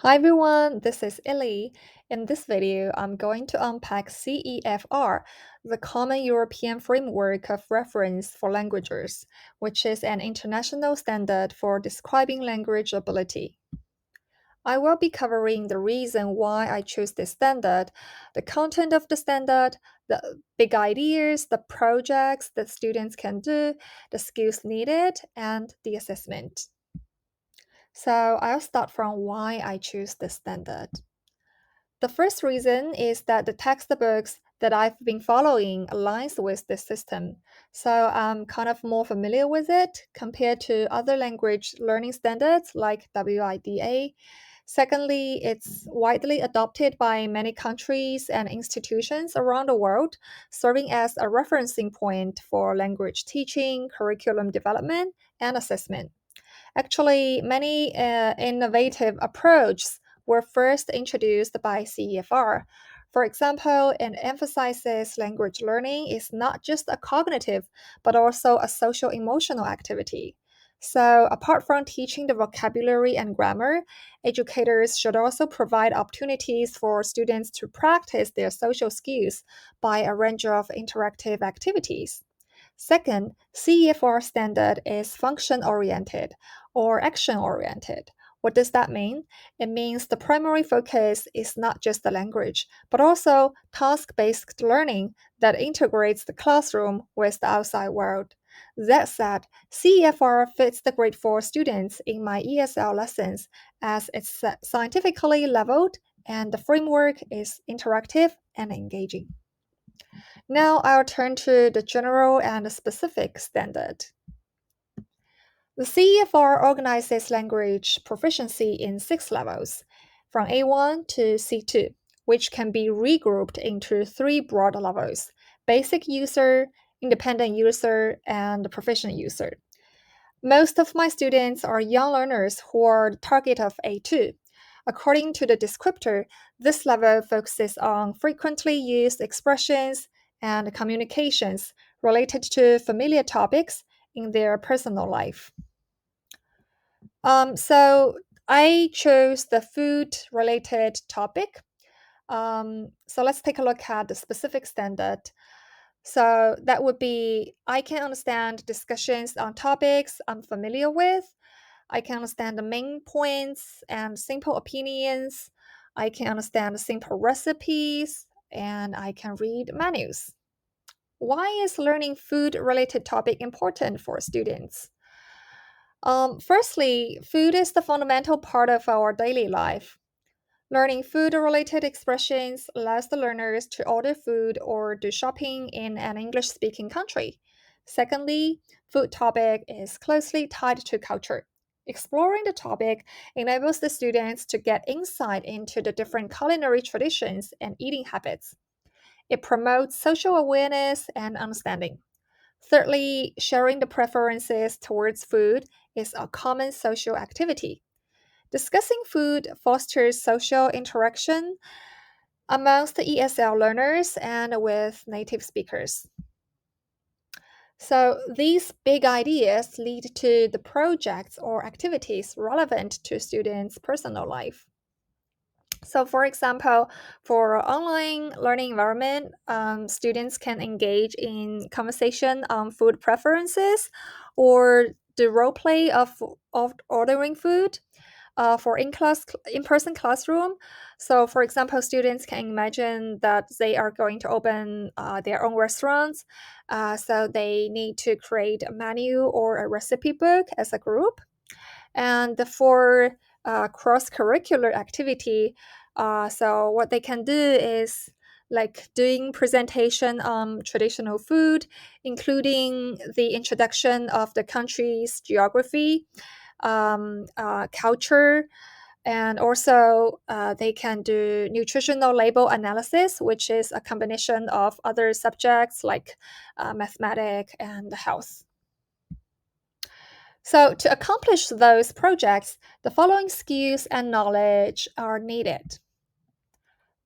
Hi everyone, this is Illy. In this video, I'm going to unpack CEFR, the Common European Framework of Reference for Languages, which is an international standard for describing language ability. I will be covering the reason why I chose this standard, the content of the standard, the big ideas, the projects that students can do, the skills needed, and the assessment. So I'll start from why I choose this standard. The first reason is that the textbooks that I've been following aligns with this system. So I'm kind of more familiar with it compared to other language learning standards like WIDA. Secondly, it's widely adopted by many countries and institutions around the world, serving as a referencing point for language teaching, curriculum development, and assessment. Actually, many innovative approaches were first introduced by CEFR. For example, it emphasizes language learning is not just a cognitive, but also a social emotional activity. So, apart from teaching the vocabulary and grammar, educators should also provide opportunities for students to practice their social skills by a range of interactive activities. Second, CEFR standard is function oriented or action oriented. What does that mean? It means the primary focus is not just the language, but also task based learning that integrates the classroom with the outside world. That said, CEFR fits the grade 4 students in my ESL lessons as it's scientifically leveled and the framework is interactive and engaging. Now I'll turn to the general and specific standard. The CEFR organizes language proficiency in 6 levels, from A1 to C2, which can be regrouped into 3 broad levels: basic user, independent user, and proficient user. Most of my students are young learners who are the target of A2. According to the descriptor, this level focuses on frequently used expressions and communications related to familiar topics in their personal life. So I chose the food related topic. So let's take a look at the specific standard. So that would be I can understand discussions on topics I'm familiar with. I can understand the main points and simple opinions. I can understand simple recipes and I can read menus. Why is learning food related topic important for students? Firstly, food is the fundamental part of our daily life. Learning food related expressions allows the learners to order food or do shopping in an English speaking country. Secondly, food topic is closely tied to culture. Exploring the topic enables the students to get insight into the different culinary traditions and eating habits. It promotes social awareness and understanding. Thirdly, sharing the preferences towards food is a common social activity. Discussing food fosters social interaction amongst the ESL learners and with native speakers. So, these big ideas lead to the projects or activities relevant to students' personal life. So, for example, for online learning environment, students can engage in conversation on food preferences or the role play of ordering food for in-person classroom. So, for example, students can imagine that they are going to open their own restaurants. So they need to create a menu or a recipe book as a group. And for cross-curricular activity, so what they can do is like doing presentation on traditional food, including the introduction of the country's geography, culture, and also they can do nutritional label analysis, which is a combination of other subjects like mathematics and health. So, to accomplish those projects, the following skills and knowledge are needed.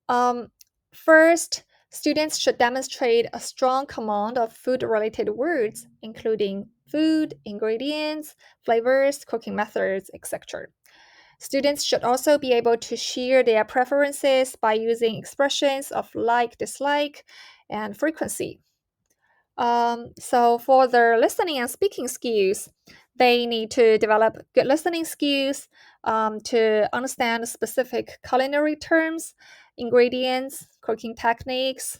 Um, First, students should demonstrate a strong command of food related words, including food, ingredients, flavors, cooking methods, etc. Students should also be able to share their preferences by using expressions of like, dislike, and frequency. So for their listening and speaking skills, they need to develop good listening skills to understand specific culinary terms, ingredients, cooking techniques.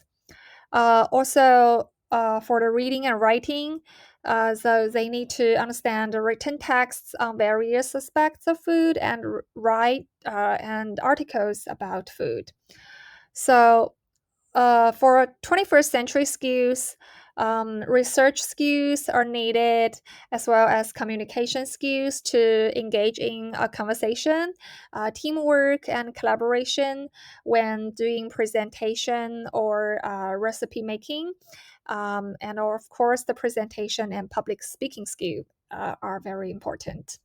Also, for the reading and writing, so they need to understand the written texts on various aspects of food and write and articles about food. So, for 21st century skills, research skills are needed, as well as communication skills to engage in a conversation, teamwork, and collaboration when doing presentation or recipe making. And of course, the presentation and public speaking skill are very important.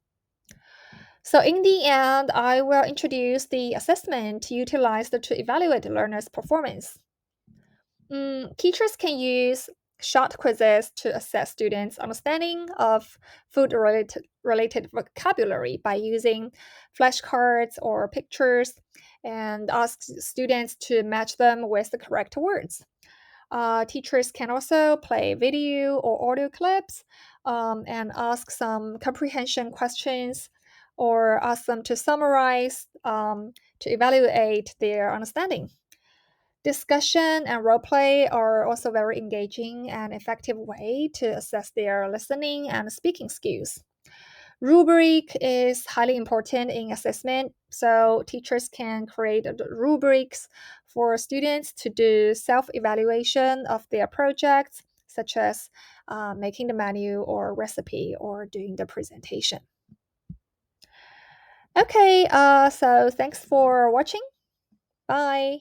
So in the end, I will introduce the assessment utilized to evaluate learners' performance. Teachers can use short quizzes to assess students' understanding of food related vocabulary by using flashcards or pictures and ask students to match them with the correct words. Teachers can also play video or audio clips and ask some comprehension questions or ask them to summarize to evaluate their understanding. Discussion and role play are also very engaging and effective way to assess their listening and speaking skills. Rubric is highly important in assessment, so teachers can create rubrics for students to do self-evaluation of their projects, such as making the menu or recipe or doing the presentation. Okay, so thanks for watching. Bye.